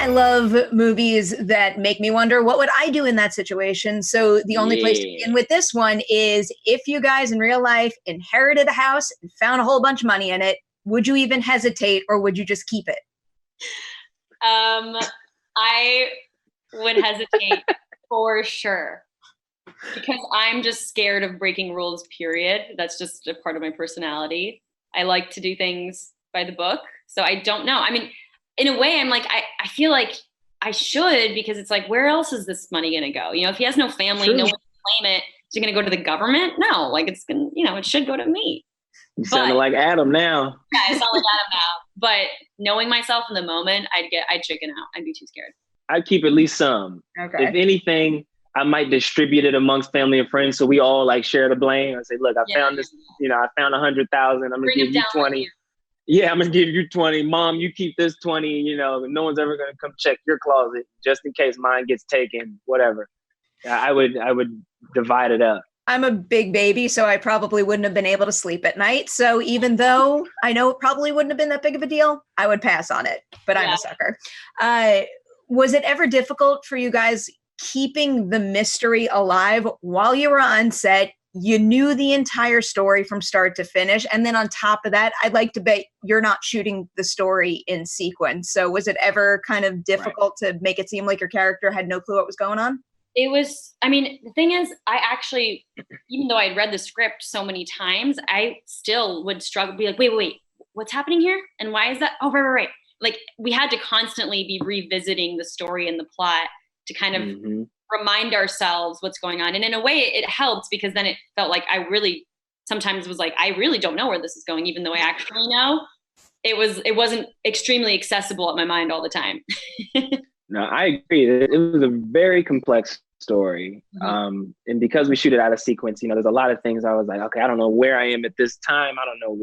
I love movies that make me wonder, what would I do in that situation? So the only place to begin with this one is, if you guys in real life inherited a house and found a whole bunch of money in it, would you even hesitate, or would you just keep it? I would hesitate for sure, because I'm just scared of breaking rules, period. That's just a part of my personality. I like to do things by the book. So I don't know. I mean, in a way, I'm like, I feel like I should, because it's like, where else is this money going to go? You know, if he has no family, no one can claim it, is it going to go to the government? No, like it's going to, you know, it should go to me. You sounding like Adam now. Yeah, I sound like Adam now. But knowing myself in the moment, I'd chicken out. I'd be too scared. I'd keep at least some. Okay. If anything, I might distribute it amongst family and friends, so we all like share the blame. I say, look, I found this, you know, I found 100,000. I'm gonna give you 20. Yeah, I'm gonna give you 20. Mom, you keep this 20. You know, no one's ever gonna come check your closet just in case mine gets taken. Whatever. I would divide it up. I'm a big baby, so I probably wouldn't have been able to sleep at night. So even though I know it probably wouldn't have been that big of a deal, I would pass on it. But I'm a sucker. Was it ever difficult for you guys keeping the mystery alive while you were on set? You knew the entire story from start to finish. And then on top of that, I'd like to bet you're not shooting the story in sequence. So was it ever kind of difficult to make it seem like your character had no clue what was going on? It was, I mean, the thing is, I actually, even though I'd read the script so many times, I still would struggle, be like, wait, what's happening here? And why is that? Oh, right. Like, we had to constantly be revisiting the story and the plot to kind of remind ourselves what's going on. And in a way it helped, because then it felt like I really sometimes was like, I really don't know where this is going, even though I actually know. It wasn't extremely accessible at my mind all the time. No, I agree. It was a very complex story. And because we shoot it out of sequence, you know, there's a lot of things I was like, okay, I don't know where I am at this time. I don't know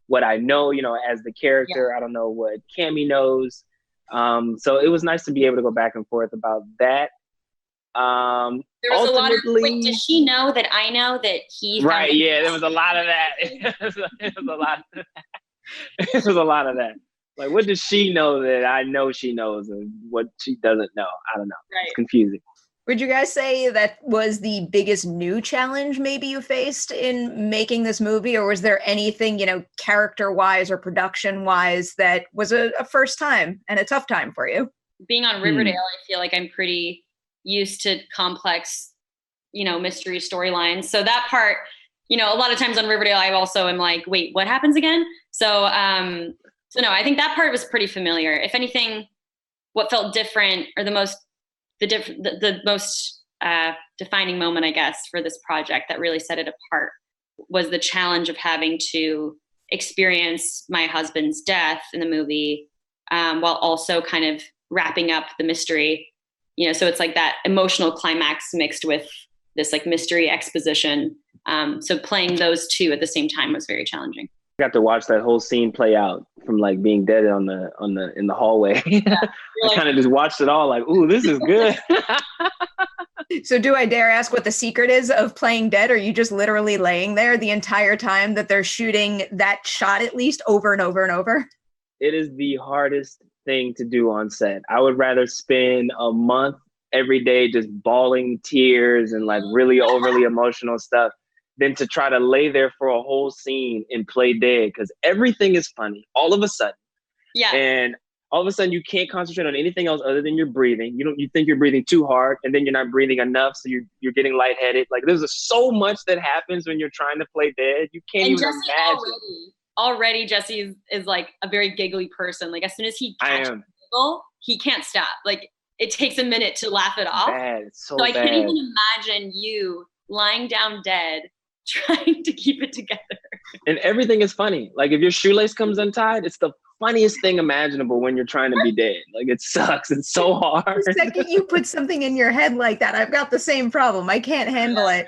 what I know, you know, as the character. I don't know what Cammy knows. So it was nice to be able to go back and forth about that. There was a lot of, wait, does she know that I know that he? Right, yeah, there was a lot of that. It was a lot of that. It was a lot of that. Like, what does she know that I know she knows, and what she doesn't know? I don't know. Right. It's confusing. Would you guys say that was the biggest new challenge maybe you faced in making this movie? Or was there anything, you know, character-wise or production-wise that was a first time and a tough time for you? Being on Riverdale, I feel like I'm pretty used to complex, you know, mystery storylines. So that part, you know, a lot of times on Riverdale, I also am like, wait, what happens again? So no, I think that part was pretty familiar. If anything, what felt different, or the most defining moment, I guess, for this project that really set it apart, was the challenge of having to experience my husband's death in the movie, while also kind of wrapping up the mystery. You know, so it's like that emotional climax mixed with this like mystery exposition. So playing those two at the same time was very challenging. I got to watch that whole scene play out, from like being dead in the hallway. Yeah, I kind of just watched it all like, ooh, this is good. So do I dare ask what the secret is of playing dead? Or are you just literally laying there the entire time that they're shooting that shot, at least over and over and over? It is the hardest thing to do on set. I would rather spend a month every day just bawling tears and like really overly emotional stuff than to try to lay there for a whole scene and play dead, because everything is funny all of a sudden. Yeah. And all of a sudden you can't concentrate on anything else other than your breathing. You think you're breathing too hard, and then you're not breathing enough, so you're getting lightheaded. Like, there's so much that happens when you're trying to play dead. You can't even imagine. Already Jesse is like a very giggly person. Like, as soon as he catches a giggle, he can't stop. Like, it takes a minute to laugh it off. It's so I can't even imagine you lying down dead trying to keep it together. And everything is funny. Like, if your shoelace comes untied, it's the funniest thing imaginable when you're trying to be dead. Like, it sucks. It's so hard. The second you put something in your head like that, I've got the same problem. I can't handle it.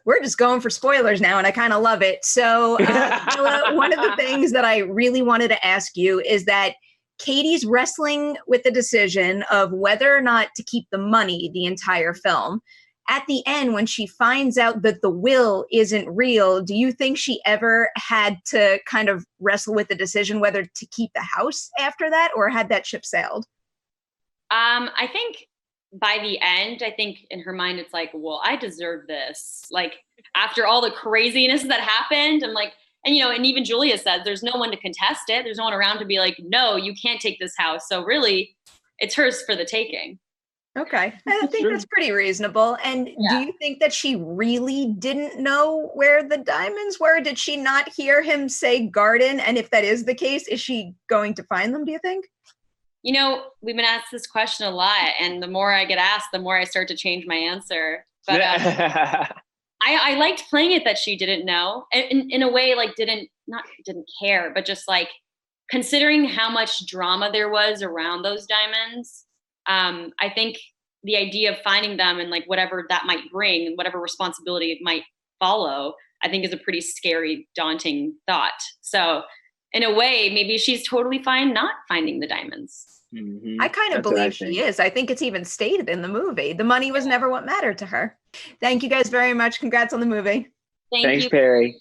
We're just going for spoilers now, and I kind of love it. So one of the things that I really wanted to ask you is that Katie's wrestling with the decision of whether or not to keep the money the entire film. At the end, when she finds out that the will isn't real, do you think she ever had to kind of wrestle with the decision whether to keep the house after that, or had that ship sailed? I think by the end, I think in her mind, it's like, well, I deserve this. Like after all the craziness that happened, I'm like, and and even Julia said, there's no one to contest it. There's no one around to be like, no, you can't take this house. So really, it's hers for the taking. Okay. I think that's pretty reasonable. And do you think that she really didn't know where the diamonds were? Did she not hear him say garden? And if that is the case, is she going to find them, do you think? We've been asked this question a lot, and the more I get asked, the more I start to change my answer. But I liked playing it that she didn't know, and in a way, like didn't care, but just like considering how much drama there was around those diamonds. I think the idea of finding them and like whatever that might bring and whatever responsibility it might follow, I think is a pretty scary, daunting thought. So in a way, maybe she's totally fine not finding the diamonds. I kind of believe she is. I think it's even stated in the movie. The money was never what mattered to her. Thank you guys very much. Congrats on the movie. Thanks, Perry.